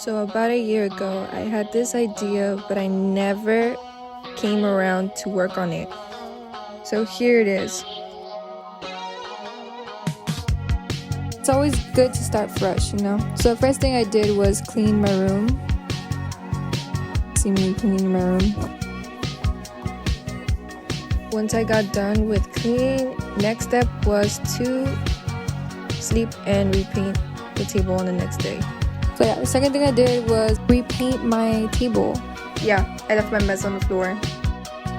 So about a year ago, I had this idea, but I never came around to work on it. So here it is. It's always good to start fresh, you know? So the first thing I did was clean my room. See me cleaning my room. Once I got done with cleaning, next step was to sleep and repaint the table on the next day. So yeah, the second thing I did was repaint my table. Yeah, I left my mess on the floor.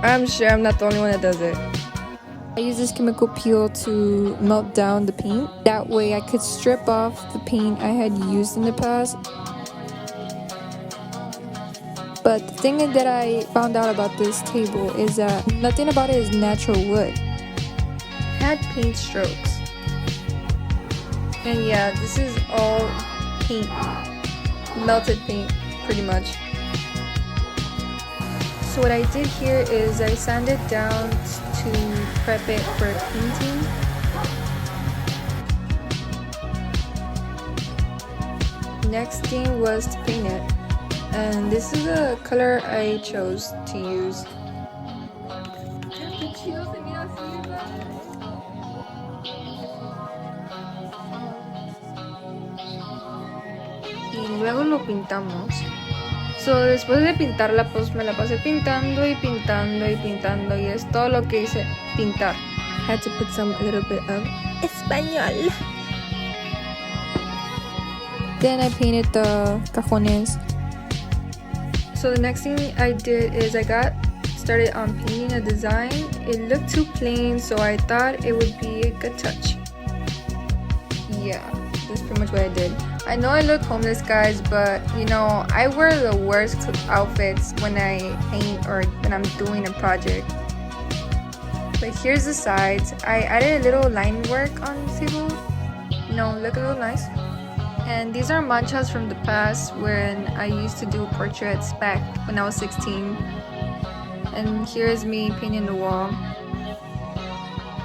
I'm sure I'm not the only one that does it. I use this chemical peel to melt down the paint. That way I could strip off the paint I had used in the past. But the thing that I found out about this table is that nothing about it is natural wood. It had paint strokes. And yeah, this is all paint. Melted paint, pretty much. So what I did here is I sanded down to prep it for painting. Next thing was to paint it. And this is the color I chose to use. Y luego lo pintamos. So, después de pintarla, pues me la pasé pintando y pintando y pintando, y es todo lo que hice, pintar. Had to put a little bit of español. Then I painted the cajones. So the next thing I did is I got started on painting a design. It looked too plain, so I thought it would be a good touch. Yeah, that's pretty much what I did. I know I look homeless, guys, but you know, I wear the worst outfits when I paint or when I'm doing a project. But here's the sides. I added a little line work on the table. You know, look a little nice. And these are manchas from the past when I used to do portraits back when I was 16. And here's me painting the wall.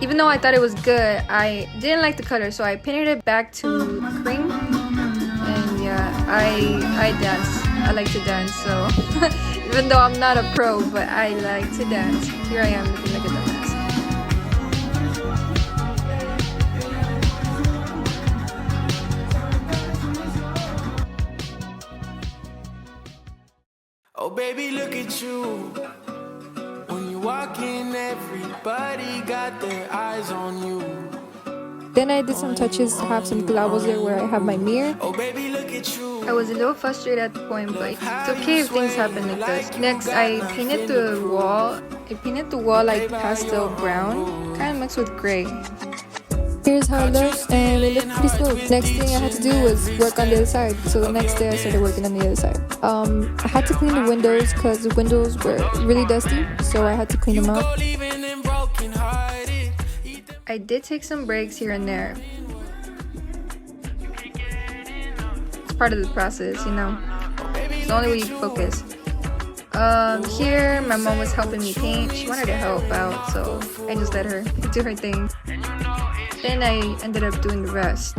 Even though I thought it was good, I didn't like the color, so I painted it back to cream. And yeah, I dance. I like to dance, so even though I'm not a pro, but I like to dance. Here I am looking like a dumbass. Oh baby, look at you. When you walk in, everybody got their eyes on you. Then I did some touches to have some clavos there where I have my mirror. Oh baby, look at you. I was a little frustrated at the point, but it's okay if things happen like this. Next, I painted the wall. I painted the wall like pastel brown, kind of mixed with gray. Here's how it looks, and it looked pretty smooth. Next thing I had to do was work on the other side. So the next day I started working on the other side. I had to clean the windows because the windows were really dusty, so I had to clean them up. I did take some breaks here and there. It's part of the process, you know. It's the only way you can focus. Here my mom was helping me paint. She wanted to help out, so I just let her do her thing. Then I ended up doing the rest.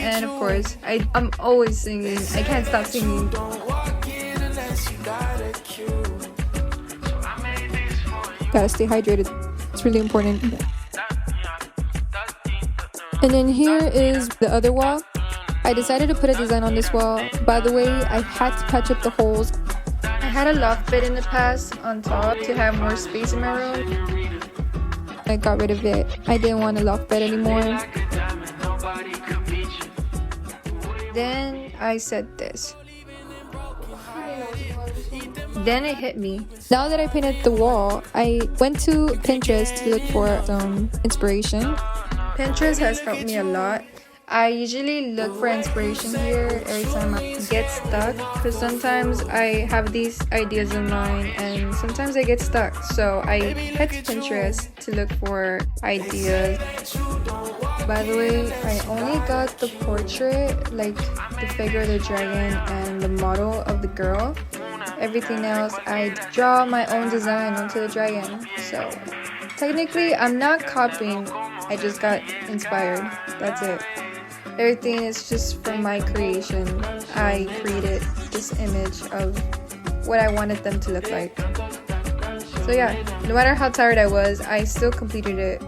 And of course, I'm always singing. I can't stop singing. Gotta stay hydrated. It's really important. And then here is the other wall. I decided to put a design on this wall. By the way, I had to patch up the holes. I had a loft bed in the past on top to have more space in my room. I got rid of it. I didn't want a loft bed anymore. Then I said this. Then it hit me. Now that I painted the wall, I went to Pinterest to look for some inspiration. Pinterest has helped me a lot. I usually look for inspiration here every time I get stuck, because sometimes I have these ideas in mind and sometimes I get stuck. So I head to Pinterest to look for ideas. By the way, I only got the portrait, like the figure of the dragon and the model of the girl. Everything else, I draw my own design onto the dragon. So technically, I'm not copying. I just got inspired. That's it. Everything is just from my creation. I created this image of what I wanted them to look like. So yeah, no matter how tired I was, I still completed it.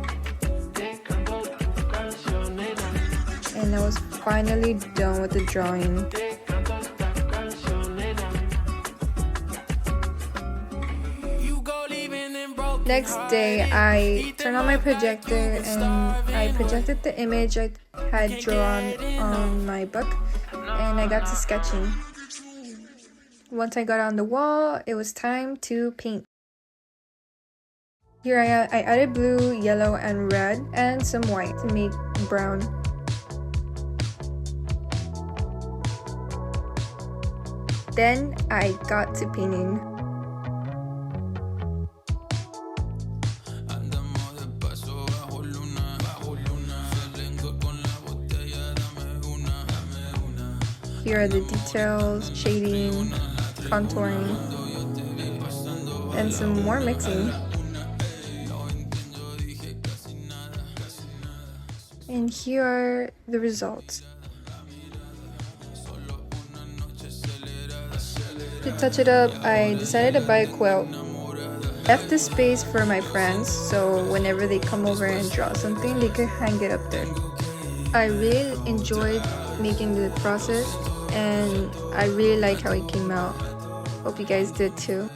And I was finally done with the drawing. Next day, I turned on my projector and I projected the image I had drawn on my book, and I got to sketching. Once I got on the wall, it was time to paint. Here I added blue, yellow, and red, and some white to make brown. Then I got to painting. Here are the details, shading, contouring, and some more mixing. And here are the results. To touch it up, I decided to buy a quilt. Left the space for my friends, so whenever they come over and draw something, they could hang it up there. I really enjoyed making the process, and I really like how it came out. Hope you guys did too.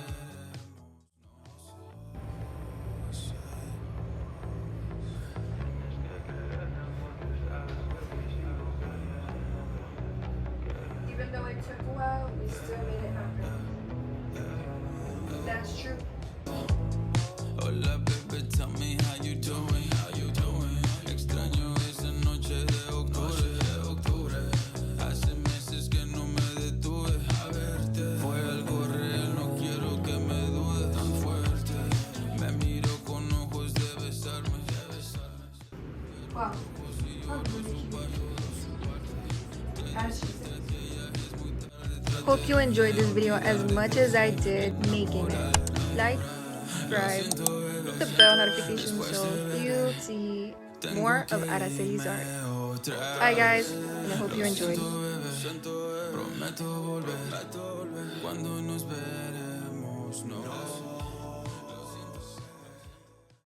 Even though it took a while, we still made it happen. That's true. Hola, baby, tell me how you doing, how you doing. Extraño esa noche de octubre. Hace meses que no me detuve a verte. Fue algo real, no quiero que me dudes tan fuerte. Me miro con ojos de besarme. Wow. Hope you enjoyed this video as much as I did making it. Like, subscribe, hit the bell notification so you see more of Araceli's art. Bye guys, and I hope you enjoyed. Prometo volver cuando nos veremos, no.